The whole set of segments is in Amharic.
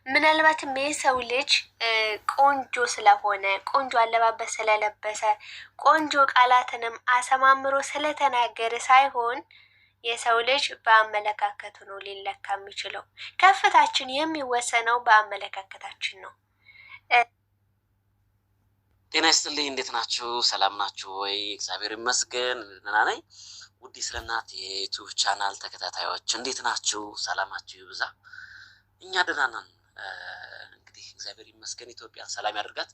ምናልባትም የሰው ልጅ ቆንጆ ስለሆነ ቆንጆ አለባበስ ስለለበሰ ቆንጆ ቃላትንም አሰማምሮ ስለተናገረ ሳይሆን የሰው ልጅ በአመለካከቱ ነው ሊለካ የሚችለው። ከፍታችን የሚወሰነው በአመለካከታችን ነው። ጤና ይስጥልኝ። እንዴት ናችሁ? ሰላም ናችሁ ወይ? እግዚአብሔር ይመስገን ደህና ነኝ። ውድ ስለናት የዩቲዩብ ቻናል ተከታታዮች እንዴት ናችሁ? ሰላማችሁ ይብዛ። እኛ ደህና ነን። እንግዲህ እግዚአብሔር ይመስገን ኢትዮጵያን ሰላም ያደርጋት።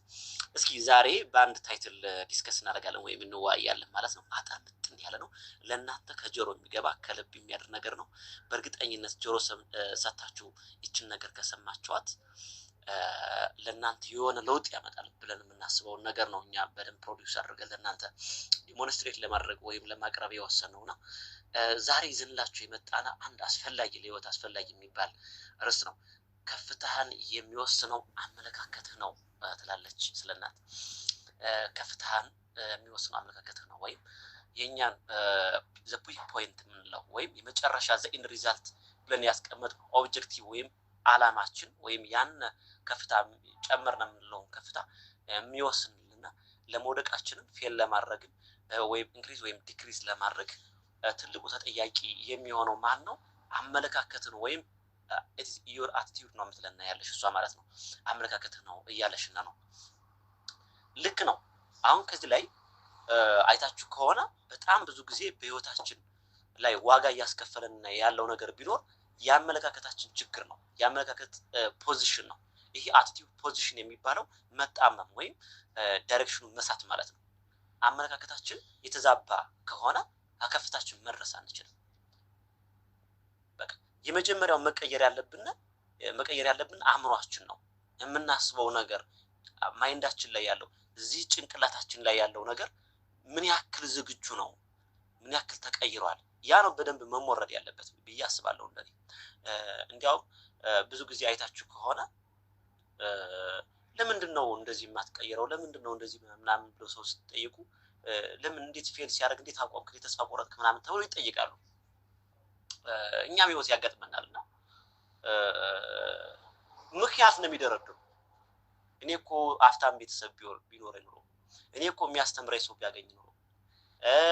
እስኪ ዛሬ በአንድ ታይትል ዲስከስ እናደርጋለን ወይም እንወያያለን ማለት ነው። አጠር ምጥን ያለ ነው። ለእናንተ ከጆሮ የሚገባ ከልብ የሚያድር ነገር ነው። በእርግጠኝነት ጆሮ ሰታችሁ ይችን ነገር ከሰማችኋት ለእናንተ የሆነ ለውጥ ያመጣል ብለን የምናስበውን ነገር ነው እኛ በደንብ ፕሮዲውስ አድርገን ለእናንተ ዲሞንስትሬት ለማድረግ ወይም ለማቅረብ የወሰነውና ዛሬ ይዘንላችሁ የመጣና አንድ አስፈላጊ ለህይወት አስፈላጊ የሚባል ርዕስ ነው። ከፍታህን የሚወስነው አመለካከትህ ነው ትላለች ስለናት። ከፍታህን የሚወስነው አመለካከትህ ነው ወይም የኛን ዘ ፖይንት የምንለው ወይም የመጨረሻ ዘ ኢንድ ሪዛልት ብለን ያስቀመጥነው ኦብጀክቲቭ ወይም አላማችን ወይም ያን ከፍታ ጨመርና የምንለው ከፍታ የሚወስንልና ለመውደቃችንን ፌል ለማድረግ ወይም ኢንክሪዝ ወይም ዲክሪዝ ለማድረግ ትልቁ ተጠያቂ የሚሆነው ማን ነው? አመለካከትን ወይም it is your attitude ነው የምትለና ያለሽ እሷ ማለት ነው። አመለካከትህ ነው እያለሽና ነው። ልክ ነው። አሁን ከዚህ ላይ አይታችሁ ከሆነ በጣም ብዙ ጊዜ በህይወታችን ላይ ዋጋ እያስከፈለን ያለው ነገር ቢኖር የአመለካከታችን ችግር ነው። የአመለካከት ፖዚሽን ነው። ይሄ አቲቲዩድ ፖዚሽን የሚባለው መጣመም ወይም ዳይሬክሽኑን መሳት ማለት ነው። አመለካከታችን የተዛባ ከሆነ ከፍታችን መድረስ አንችልም። በቃ የመጀመሪያው መቀየር ያለብን አእምሯችን ነው። የምናስበው ነገር ማይንዳችን ላይ ያለው እዚህ ጭንቅላታችን ላይ ያለው ነገር ምን ያክል ዝግጁ ነው? ምን ያክል ተቀይሯል? ያ ነው በደንብ መሞረድ ያለበት ብዬ አስባለሁ። እንደኔ እንዲያውም ብዙ ጊዜ አይታችሁ ከሆነ ለምንድን ነው እንደዚህ የማትቀይረው? ለምንድን ነው እንደዚህ ምናምን ብለው ሰው ሲጠይቁ ለምን እንዴት ፌል ሲያደርግ እንዴት አቋምክ እንዴት ተስፋ ቆረጥክ ምናምን ተብሎ ይጠይቃሉ። እኛም ህይወት ያጋጥመናልና ምክንያት ነው የሚደረድሩ። እኔ እኮ አፍታም ቤተሰብ ቢኖረኝ ኖሮ፣ እኔ እኮ የሚያስተምረኝ ሰው ቢያገኝ ኖሮ፣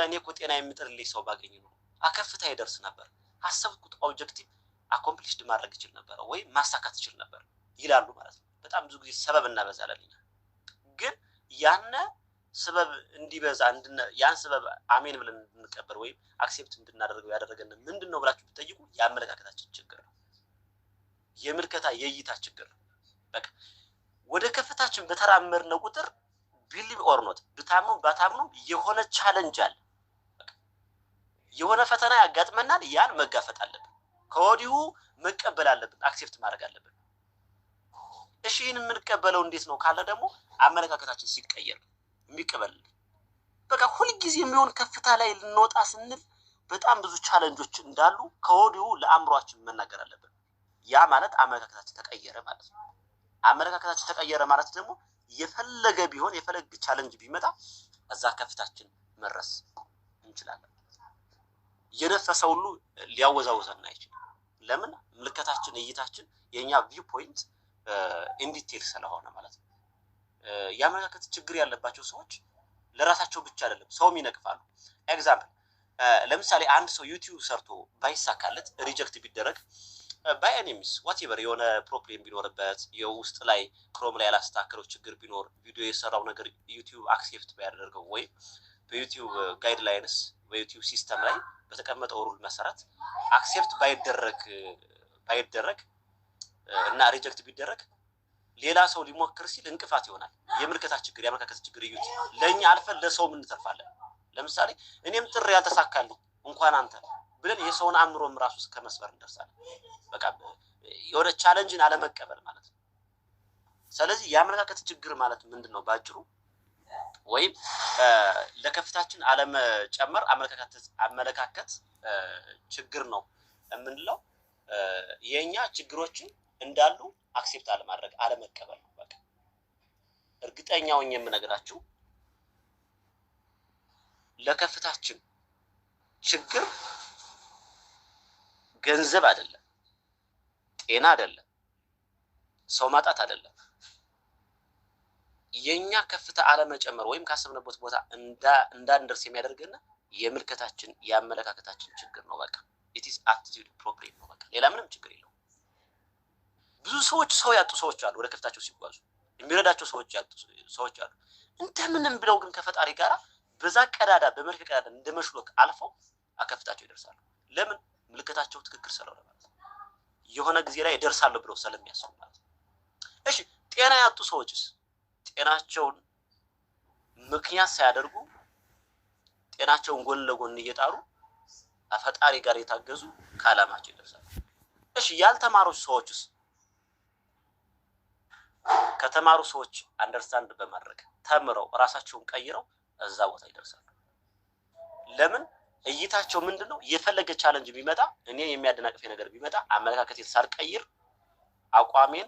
እኔ እኮ ጤና የሚጥርልኝ ሰው ባገኝ ኖሮ አከፍታ ይደርስ ነበር። አሰብኩት ኦብጀክቲቭ አኮምፕሊሽድ ማድረግ ይችል ነበር ወይም ማሳካት ይችል ነበር ይላሉ ማለት ነው። በጣም ብዙ ጊዜ ሰበብ እናበዛለን። ግን ያን ሰበብ እንዲበዛ ያን ሰበብ አሜን ብለን እንድንቀበል ወይም አክሴፕት እንድናደርገው ያደረገን ምንድነው ብላችሁ ብትጠይቁ የአመለካከታችን ችግር ነው። የምልከታ የእይታ ችግር ነው። በቃ ወደ ከፍታችን በተራመድን ቁጥር ቢሊቭ ኦር ኖት ብታምኑ ባታምኑ የሆነ ቻሌንጅ አለ። የሆነ ፈተና ያጋጥመናል። ያን መጋፈጥ አለብን። ከወዲሁ መቀበል አለብን። አክሴፕት ማድረግ አለብን። እሺ ይህን የምንቀበለው እንዴት ነው ካለ ደግሞ አመለካከታችን ሲቀየር የሚቀበልልን። በቃ ሁልጊዜ የሚሆን ከፍታ ላይ ልንወጣ ስንል በጣም ብዙ ቻሌንጆች እንዳሉ ከወዲሁ ለአእምሯችን መናገር አለብን። ያ ማለት አመለካከታችን ተቀየረ ማለት ነው። አመለካከታችን ተቀየረ ማለት ደግሞ የፈለገ ቢሆን የፈለገ ቻሌንጅ ቢመጣ እዛ ከፍታችን መድረስ እንችላለን። የነፈሰ ሁሉ ሊያወዛውዘን አይችልም። ለምን? ምልከታችን እይታችን የኛ ቪው ፖይንት ኢንዲቴል ስለሆነ ማለት ነው። የአመለካከት ችግር ያለባቸው ሰዎች ለራሳቸው ብቻ አይደለም ሰውም ይነቅፋሉ። ኤግዛምፕል ለምሳሌ አንድ ሰው ዩቲዩብ ሰርቶ ባይሳካለት ሪጀክት ቢደረግ ባይ ኤኒሚስ ዋትኤቨር የሆነ ፕሮብሌም ቢኖርበት የውስጥ ላይ ክሮም ላይ ያላስተካከለው ችግር ቢኖር ቪዲዮ የሰራው ነገር ዩቲዩብ አክሴፕት ባያደርገው ወይም በዩቲዩብ ጋይድላይንስ በዩቲዩብ ሲስተም ላይ በተቀመጠው ሩል መሰረት አክሴፕት ባይደረግ እና ሪጀክት ቢደረግ ሌላ ሰው ሊሞክር ሲል እንቅፋት ይሆናል። የምልከታ ችግር የአመለካከት ችግር ይዩት። ለኛ አልፈን ለሰው ምን እንተርፋለን? ለምሳሌ እኔም ጥሪ ያልተሳካልኝ እንኳን አንተ ብለን የሰውን አእምሮም ራሱ እስከ መስበር እንደርሳለን። በቃ የሆነ ቻሌንጅን አለመቀበል ማለት ነው። ስለዚህ የአመለካከት ችግር ማለት ምንድነው ባጭሩ? ወይም ለከፍታችን አለመጨመር አመለካከት ችግር ነው የምንለው የኛ ችግሮችን እንዳሉ አክሴፕት አለማድረግ አለመቀበል ነው። በቃ እርግጠኛው የምነግራችሁ ለከፍታችን ችግር ገንዘብ አይደለም፣ ጤና አይደለም፣ ሰው ማጣት አይደለም። የኛ ከፍታ አለመጨመር ወይም ካሰብነበት ቦታ እንዳንደርስ የሚያደርገን የምልከታችን የአመለካከታችን ችግር ነው። በቃ it is attitude problem ነው። በቃ ሌላ ምንም ችግር የለውም። ብዙ ሰዎች ሰው ያጡ ሰዎች አሉ። ወደ ከፍታቸው ሲጓዙ የሚረዳቸው ሰዎች ያጡ ሰዎች አሉ። እንደምንም ብለው ግን ከፈጣሪ ጋራ በዛ ቀዳዳ በመልክ ቀዳዳ እንደመሽሎክ አልፈው አከፍታቸው ይደርሳሉ። ለምን? ምልከታቸው ትክክል ስለሆነ ማለት ነው። የሆነ ጊዜ ላይ ይደርሳሉ ብለው ስለሚያስቡ ማለት ነው። እሺ ጤና ያጡ ሰዎችስ ጤናቸውን ምክንያት ሳያደርጉ ጤናቸውን ጎን ለጎን እየጣሩ ፈጣሪ ጋር የታገዙ ከዓላማቸው ይደርሳሉ። እሺ ያልተማሩ ሰዎችስ ከተማሩ ሰዎች አንደርስታንድ በማድረግ ተምረው ራሳቸውን ቀይረው እዛ ቦታ ይደርሳሉ። ለምን? እይታቸው ምንድነው? የፈለገ ቻሌንጅ ቢመጣ እኔ የሚያደናቅፈኝ ነገር ቢመጣ አመለካከቴን ሳልቀይር አቋሜን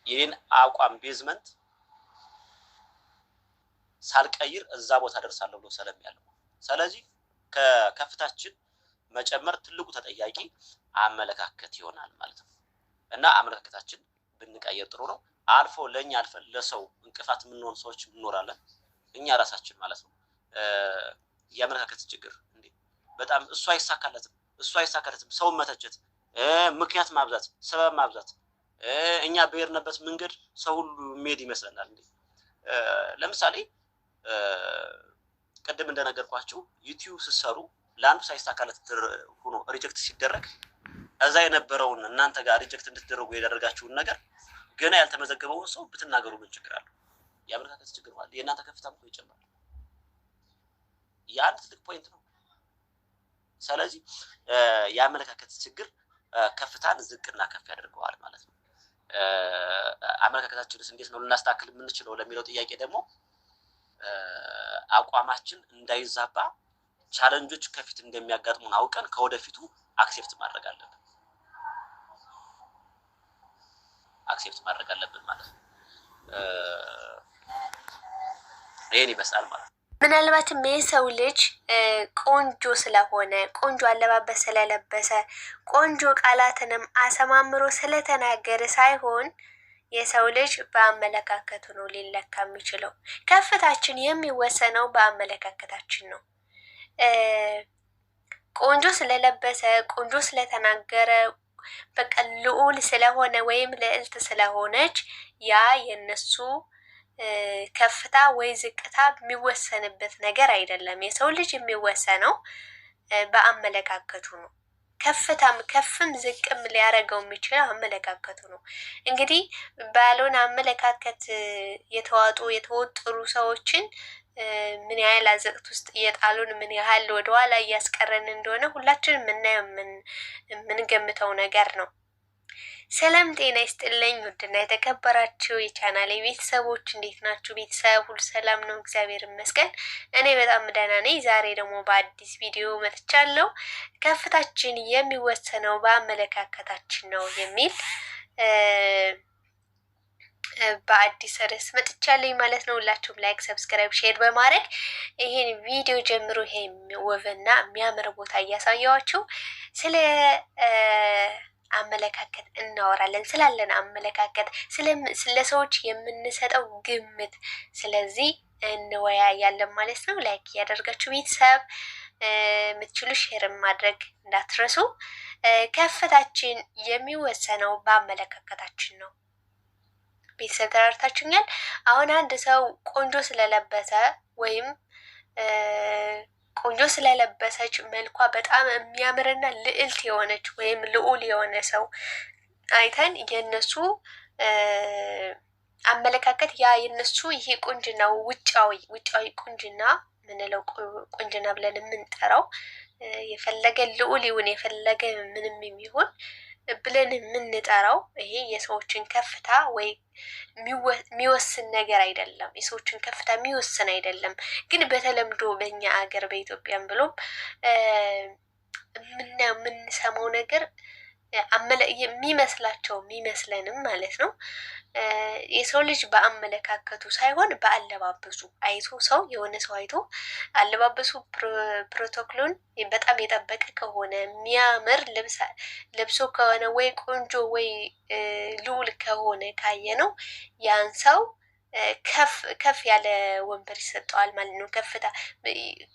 የኔን አቋም ቤዝመንት ሳልቀይር እዛ ቦታ ደርሳለሁ ብሎ ስለሚያለው። ስለዚህ ከከፍታችን መጨመር ትልቁ ተጠያቂ አመለካከት ይሆናል ማለት ነው። እና አመለካከታችን ብንቀይር ጥሩ ነው። አልፎ ለኛ አልፈን ለሰው እንቅፋት የምንሆን ሰዎች እንኖራለን። እኛ ራሳችን ማለት ነው። የአመለካከት ችግር እንዴ በጣም እሱ አይሳካለትም ሰው መተቸት፣ ምክንያት ማብዛት፣ ሰበብ ማብዛት፣ እኛ በሄድንበት መንገድ ሰው ሁሉ የሚሄድ ይመስለናል። እንዴ ለምሳሌ ቀደም እንደነገርኳችሁ ዩቲዩብ ስትሰሩ ለአንዱ ሳይሳካለት ሆኖ ሪጀክት ሲደረግ እዛ የነበረውን እናንተ ጋር ሪጀክት እንድትደረጉ ያደረጋችሁን ነገር ገና ያልተመዘገበውን ሰው ብትናገሩ ምን ችግር አለው? የአመለካከት ችግር ማለት የእናንተ ከፍታም እኮ ይጨምራል። ያን ትልቅ ፖይንት ነው። ስለዚህ የአመለካከት ችግር ከፍታን ዝቅና ከፍ ያደርገዋል ማለት ነው። አመለካከታችንስ እንዴት ነው ልናስተካክል የምንችለው ለሚለው ጥያቄ ደግሞ አቋማችን እንዳይዛባ ቻሌንጆች ከፊት እንደሚያጋጥሙን አውቀን ከወደፊቱ አክሴፕት ማድረግ አለብን ማለት ነው። ይሄን ይመስላል ማለት ነው። ምናልባትም የሰው ልጅ ቆንጆ ስለሆነ ቆንጆ አለባበስ ስለለበሰ ቆንጆ ቃላትንም አሰማምሮ ስለተናገረ ሳይሆን የሰው ልጅ በአመለካከቱ ነው ሊለካ የሚችለው። ከፍታችን የሚወሰነው በአመለካከታችን ነው። ቆንጆ ስለለበሰ ቆንጆ ስለተናገረ በቃ ልዑል ስለሆነ ወይም ልዕልት ስለሆነች ያ የነሱ ከፍታ ወይ ዝቅታ የሚወሰንበት ነገር አይደለም። የሰው ልጅ የሚወሰነው በአመለካከቱ ነው። ከፍም ዝቅም ሊያደርገው የሚችለው አመለካከቱ ነው። እንግዲህ ባልሆነ አመለካከት የተወጠሩ ሰዎችን ምን ያህል አዘቅት ውስጥ እየጣሉን ምን ያህል ወደኋላ እያስቀረን እንደሆነ ሁላችንም የምናየው የምንገምተው ነገር ነው። ሰላም ጤና ይስጥልኝ ውድና የተከበራችሁ የቻናሌ ቤተሰቦች እንዴት ናችሁ? ቤተሰብ ሁሉ ሰላም ነው? እግዚአብሔር ይመስገን እኔ በጣም ደህና ነኝ። ዛሬ ደግሞ በአዲስ ቪዲዮ መጥቻለሁ። ከፍታችን የሚወሰነው በአመለካከታችን ነው የሚል በአዲስ ርዕስ መጥቻለሁ ማለት ነው። ሁላችሁም ላይክ፣ ሰብስክራይብ፣ ሼር በማድረግ ይሄን ቪዲዮ ጀምሮ ይሄ ውብና የሚያምር ቦታ እያሳየዋችሁ ስለ አመለካከት እናወራለን። ስላለን አመለካከት ስለ ሰዎች የምንሰጠው ግምት ስለዚህ እንወያያለን ማለት ነው። ላይክ እያደረጋችሁ ቤተሰብ የምትችሉ ሼር ማድረግ እንዳትረሱ። ከፍታችን የሚወሰነው በአመለካከታችን ነው። ቤተሰብ ተራርታችሁኛል። አሁን አንድ ሰው ቆንጆ ስለለበሰ ወይም ቆንጆ ስለለበሰች መልኳ በጣም የሚያምርና ልዕልት የሆነች ወይም ልዑል የሆነ ሰው አይተን የነሱ አመለካከት ያ የነሱ ይሄ ቁንጅና ውጫዊ ቁንጅና ምንለው ቁንጅና ብለን የምንጠራው የፈለገ ልዑል ይሁን የፈለገ ምንም የሚሆን ብለን የምንጠራው ይሄ የሰዎችን ከፍታ ወይ የሚወስን ነገር አይደለም። የሰዎችን ከፍታ የሚወስን አይደለም። ግን በተለምዶ በእኛ አገር በኢትዮጵያም ብሎም የምንሰማው ነገር የሚመስለንም ማለት ነው። የሰው ልጅ በአመለካከቱ ሳይሆን በአለባበሱ አይቶ ሰው የሆነ ሰው አይቶ አለባበሱ ፕሮቶኮሉን በጣም የጠበቀ ከሆነ የሚያምር ልብስ ለብሶ ከሆነ ወይ ቆንጆ ወይ ልዑል ከሆነ ካየ ነው ያን ሰው ከፍ ያለ ወንበር ይሰጠዋል ማለት ነው።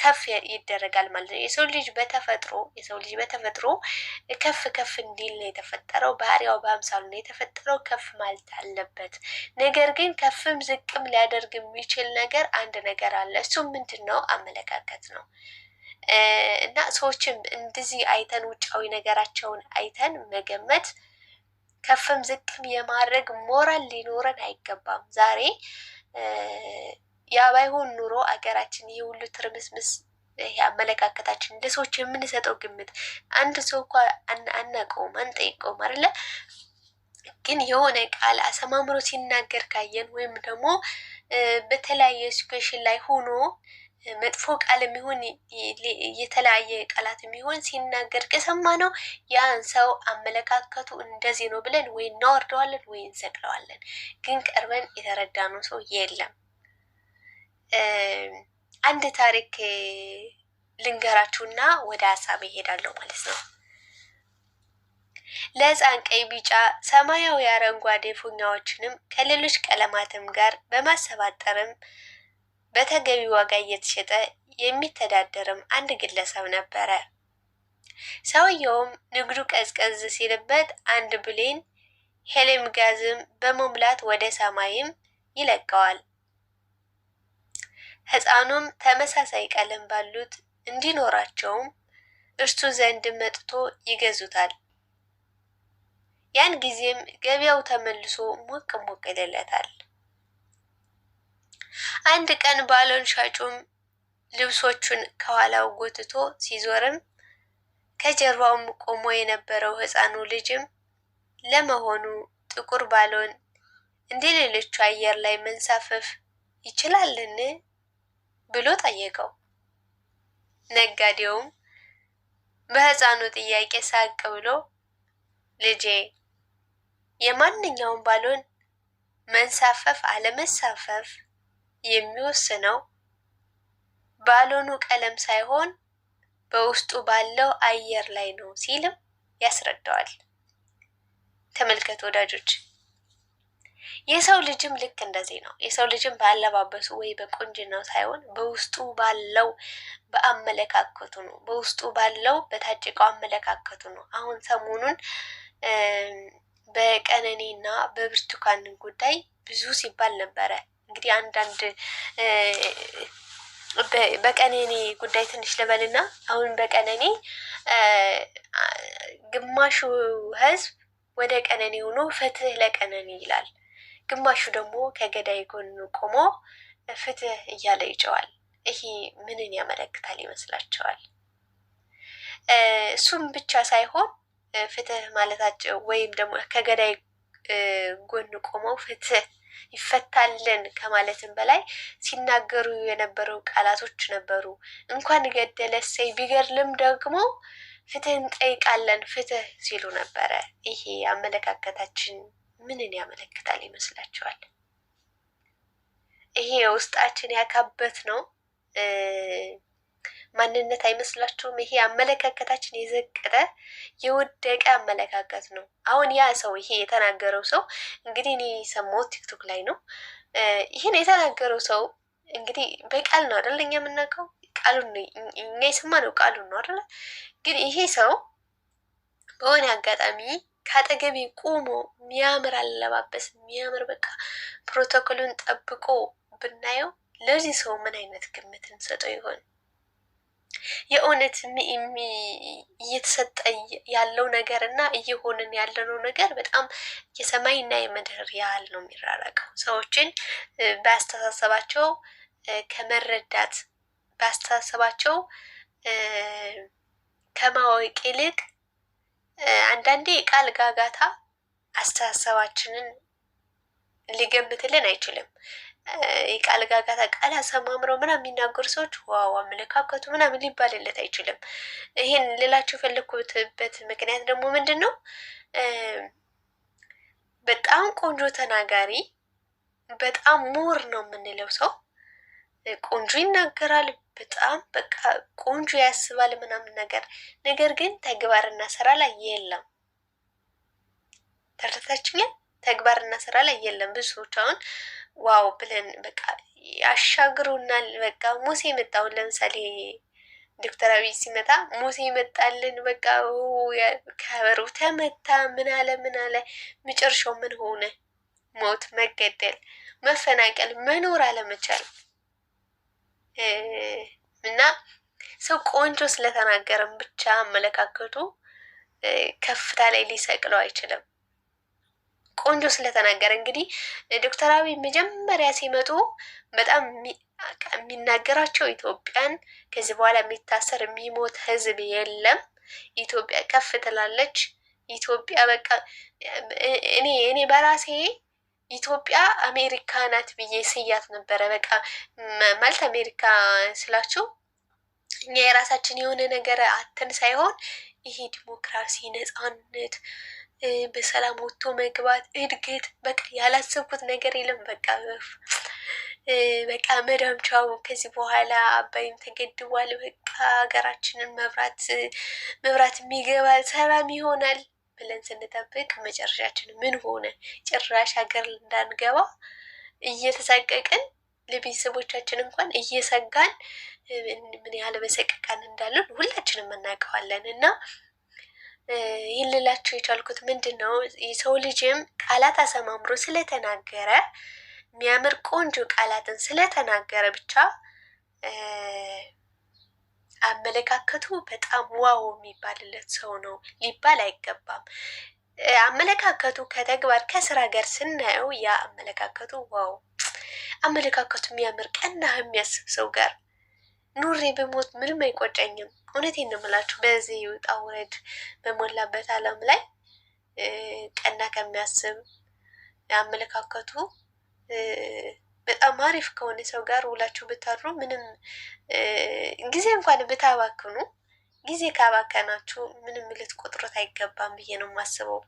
ከፍ ይደረጋል ማለት ነው። የሰው ልጅ በተፈጥሮ ከፍ እንዲል ነው የተፈጠረው። ባህሪያው በአምሳሉ ነው የተፈጠረው። ከፍ ማለት አለበት። ነገር ግን ከፍም ዝቅም ሊያደርግ የሚችል ነገር አንድ ነገር አለ። እሱም ምንድን ነው? አመለካከት ነው። እና ሰዎችም እንደዚህ አይተን ውጫዊ ነገራቸውን አይተን መገመት ከፍም ዝቅም የማድረግ ሞራል ሊኖረን አይገባም። ዛሬ ያ ባይሆን ኑሮ አገራችን ይህ ሁሉ ትርምስምስ አመለካከታችን ለሰዎች የምንሰጠው ግምት አንድ ሰው እኮ አናውቀውም አንጠይቀውም አይደለ? ግን የሆነ ቃል አሰማምሮ ሲናገር ካየን ወይም ደግሞ በተለያየ ሲቹዌሽን ላይ ሆኖ መጥፎ ቃል የሚሆን የተለያየ ቃላት የሚሆን ሲናገር ከሰማ ነው ያን ሰው አመለካከቱ እንደዚህ ነው ብለን ወይ እናወርደዋለን ወይ እንሰቅለዋለን። ግን ቀርበን የተረዳነው ሰው የለም። አንድ ታሪክ ልንገራችሁና ወደ ሀሳብ ይሄዳለሁ ማለት ነው። ለሕፃን ቀይ፣ ቢጫ፣ ሰማያዊ፣ አረንጓዴ ፉኛዎችንም ከሌሎች ቀለማትም ጋር በማሰባጠርም በተገቢ ዋጋ እየተሸጠ የሚተዳደርም አንድ ግለሰብ ነበረ። ሰውየውም ንግዱ ቀዝቀዝ ሲልበት አንድ ብሌን ሄሊየም ጋዝም በመሙላት ወደ ሰማይም ይለቀዋል። ሕፃኑም ተመሳሳይ ቀለም ባሉት እንዲኖራቸውም እርሱ ዘንድ መጥቶ ይገዙታል። ያን ጊዜም ገበያው ተመልሶ ሞቅ ሞቅ ይልለታል። አንድ ቀን ባሎን ሻጩም ልብሶቹን ከኋላው ጎትቶ ሲዞርም ከጀርባውም ቆሞ የነበረው ሕፃኑ ልጅም ለመሆኑ ጥቁር ባሎን እንደ ሌሎቹ አየር ላይ መንሳፈፍ ይችላልን? ብሎ ጠየቀው። ነጋዴውም በሕፃኑ ጥያቄ ሳቅ ብሎ ልጄ የማንኛውም ባሎን መንሳፈፍ አለመሳፈፍ የሚወስነው ባሎኑ ቀለም ሳይሆን በውስጡ ባለው አየር ላይ ነው ሲልም ያስረዳዋል። ተመልከቱ ወዳጆች፣ የሰው ልጅም ልክ እንደዚህ ነው። የሰው ልጅም ባለባበሱ ወይ በቁንጅናው ሳይሆን በውስጡ ባለው በአመለካከቱ ነው። በውስጡ ባለው በታጨቀው አመለካከቱ ነው። አሁን ሰሞኑን በቀነኒና በብርቱካን ጉዳይ ብዙ ሲባል ነበረ። እንግዲህ አንዳንድ በቀነኒ ጉዳይ ትንሽ ልበልና አሁን በቀነኒ ግማሹ ሕዝብ ወደ ቀነኒ ሆኖ ፍትህ ለቀነኒ ይላል፣ ግማሹ ደግሞ ከገዳይ ጎን ቆሞ ፍትህ እያለ ይጨዋል። ይሄ ምንን ያመለክታል ይመስላችኋል? እሱም ብቻ ሳይሆን ፍትህ ማለታቸው ወይም ደግሞ ከገዳይ ጎን ቆመው ፍትህ ይፈታልን ከማለትም በላይ ሲናገሩ የነበረው ቃላቶች ነበሩ። እንኳን ገደለ እሰይ ቢገድልም ደግሞ ፍትህ እንጠይቃለን ፍትህ ሲሉ ነበረ። ይሄ አመለካከታችን ምንን ያመለክታል ይመስላችኋል? ይሄ ውስጣችን ያካበት ነው ማንነት አይመስላችሁም? ይሄ አመለካከታችን የዘቀጠ የወደቀ አመለካከት ነው። አሁን ያ ሰው ይሄ የተናገረው ሰው እንግዲህ እኔ የሰማሁት ቲክቶክ ላይ ነው። ይህን የተናገረው ሰው እንግዲህ በቃል ነው አይደል? እኛ የምናውቀው ቃሉን ነው፣ እኛ የሰማነው ቃሉን ነው አይደል? ግን ይሄ ሰው በሆነ አጋጣሚ ከአጠገቤ ቆሞ የሚያምር አለባበስ የሚያምር በቃ ፕሮቶኮሉን ጠብቆ ብናየው ለዚህ ሰው ምን አይነት ግምት እንሰጠው ይሆን? የእውነት እየተሰጠ ያለው ነገር እና እየሆንን ያለነው ነገር በጣም የሰማይና የምድር ያህል ነው የሚራራቀው። ሰዎችን በአስተሳሰባቸው ከመረዳት በአስተሳሰባቸው ከማወቅ ይልቅ አንዳንዴ የቃል ጋጋታ አስተሳሰባችንን ሊገምትልን አይችልም። የቃል ጋጋታ ቃል አሰማምረው ምናምን የሚናገሩ ሰዎች ዋው አመለካከቱ ምናምን ሊባልለት አይችልም። ይሄን ልላችሁ የፈለኩበት ምክንያት ደግሞ ምንድን ነው? በጣም ቆንጆ ተናጋሪ በጣም ምሁር ነው የምንለው ሰው ቆንጆ ይናገራል፣ በጣም በቃ ቆንጆ ያስባል ምናምን ነገር ግን ተግባርና ስራ ላይ የለም። ተረታችኛል። ተግባርና ስራ ላይ የለም። ብዙ ሰዎች አሁን ዋው ብለን በቃ ያሻግሩናል። በቃ ሙሴ መጣውን ለምሳሌ ዶክተር አብይ ሲመጣ ሙሴ መጣልን፣ በቃ ከበሩ ተመታ፣ ምን አለ መጨረሻው ምን ሆነ? ሞት፣ መገደል፣ መፈናቀል፣ መኖር አለመቻል እና ሰው ቆንጆ ስለተናገረም ብቻ አመለካከቱ ከፍታ ላይ ሊሰቅለው አይችልም። ቆንጆ ስለተናገረ እንግዲህ ዶክተር አብይ መጀመሪያ ሲመጡ በጣም የሚናገራቸው ኢትዮጵያን ከዚህ በኋላ የሚታሰር የሚሞት ህዝብ የለም፣ ኢትዮጵያ ከፍ ትላለች፣ ኢትዮጵያ በቃ እኔ በራሴ ኢትዮጵያ አሜሪካ ናት ብዬ ስያት ነበረ። በቃ ማለት አሜሪካ ስላችሁ እኛ የራሳችን የሆነ ነገር አተን ሳይሆን ይሄ ዲሞክራሲ፣ ነጻነት፣ በሰላም ወጥቶ መግባት፣ እድገት በቃ ያላሰብኩት ነገር የለም። በቃ መዳም ቻው፣ ከዚህ በኋላ አባይም ተገድቧል፣ በቃ ሀገራችንን መብራት የሚገባል፣ ሰላም ይሆናል ብለን ስንጠብቅ መጨረሻችን ምን ሆነ? ጭራሽ ሀገር እንዳንገባ እየተሳቀቅን ለቤተሰቦቻችን እንኳን እየሰጋን ምን ያህል በሰቀቃን እንዳለን ሁላችንም እናውቀዋለን። እና ይህን ልላችሁ የቻልኩት ምንድን ነው፣ የሰው ልጅም ቃላት አሰማምሮ ስለተናገረ የሚያምር ቆንጆ ቃላትን ስለተናገረ ብቻ አመለካከቱ በጣም ዋው የሚባልለት ሰው ነው ሊባል አይገባም። አመለካከቱ ከተግባር ከስራ ጋር ስናየው ያ አመለካከቱ ዋው አመለካከቱ የሚያምር ቀና የሚያስብ ሰው ጋር ኑሬ በሞት ምንም አይቆጨኝም። እውነቴን ነው የምላችሁ። በዚህ ውጣ ውረድ በሞላበት ዓለም ላይ ቀና ከሚያስብ አመለካከቱ በጣም አሪፍ ከሆነ ሰው ጋር ውላችሁ ብታድሩ ምንም ጊዜ እንኳን ብታባክኑ ጊዜ ካባከናችሁ ምንም ልትቆጥሩት አይገባም ብዬ ነው የማስበው።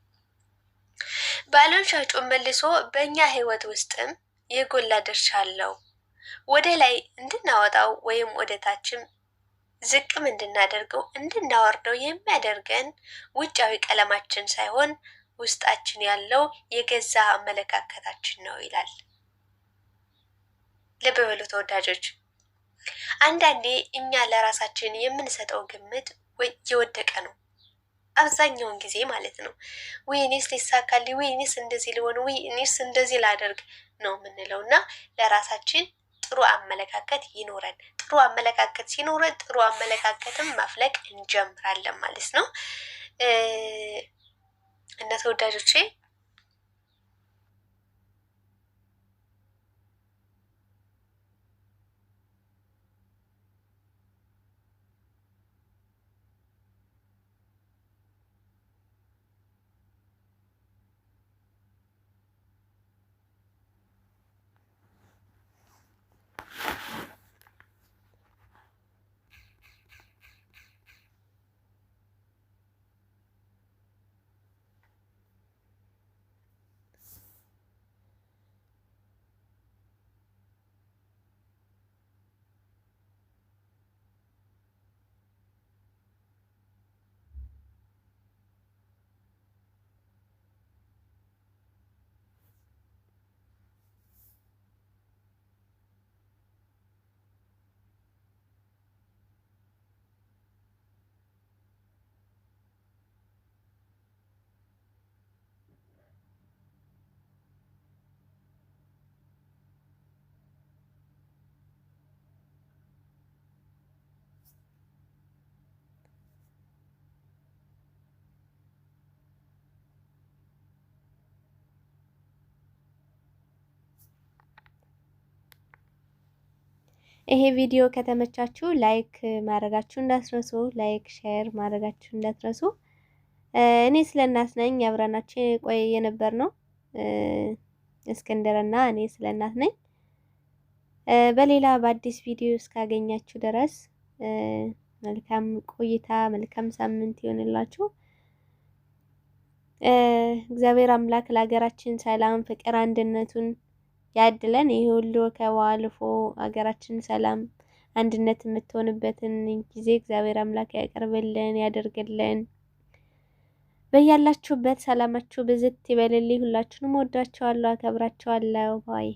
ባሉን ሻጩን መልሶ በእኛ ህይወት ውስጥም የጎላ ድርሻ አለው። ወደ ላይ እንድናወጣው ወይም ወደ ታችም ዝቅም እንድናደርገው እንድናወርደው የሚያደርገን ውጫዊ ቀለማችን ሳይሆን ውስጣችን ያለው የገዛ አመለካከታችን ነው ይላል። ልብ በሉ ተወዳጆች፣ አንዳንዴ እኛ ለራሳችን የምንሰጠው ግምት የወደቀ ነው። አብዛኛውን ጊዜ ማለት ነው። ወይ እኔስ ሊሳካልኝ፣ ወይ እኔስ እንደዚህ ሊሆን፣ ወይ እኔስ እንደዚህ ላደርግ ነው የምንለው እና ለራሳችን ጥሩ አመለካከት ይኖረን። ጥሩ አመለካከት ሲኖረን ጥሩ አመለካከትም ማፍለቅ እንጀምራለን ማለት ነው። እና ተወዳጆቼ ይሄ ቪዲዮ ከተመቻችሁ ላይክ ማድረጋችሁ እንዳትረሱ፣ ላይክ ሼር ማድረጋችሁ እንዳትረሱ። እኔ ስለእናት ነኝ አብረናችን ቆይ የነበር ነው። እስክንድርና እኔ ስለ እናት ነኝ። በሌላ በአዲስ ቪዲዮ እስካገኛችሁ ድረስ መልካም ቆይታ፣ መልካም ሳምንት ይሆንላችሁ። እግዚአብሔር አምላክ ለሀገራችን ሰላም፣ ፍቅር፣ አንድነቱን ያድለን። ይሄ ሁሉ ከዋልፎ ሀገራችን ሰላም አንድነት የምትሆንበትን ጊዜ እግዚአብሔር አምላክ ያቀርብልን፣ ያደርግልን። በያላችሁበት ሰላማችሁ ብዝት ይበልልኝ። ሁላችሁንም ወዳችኋለሁ፣ አከብራችኋለሁ። ባይ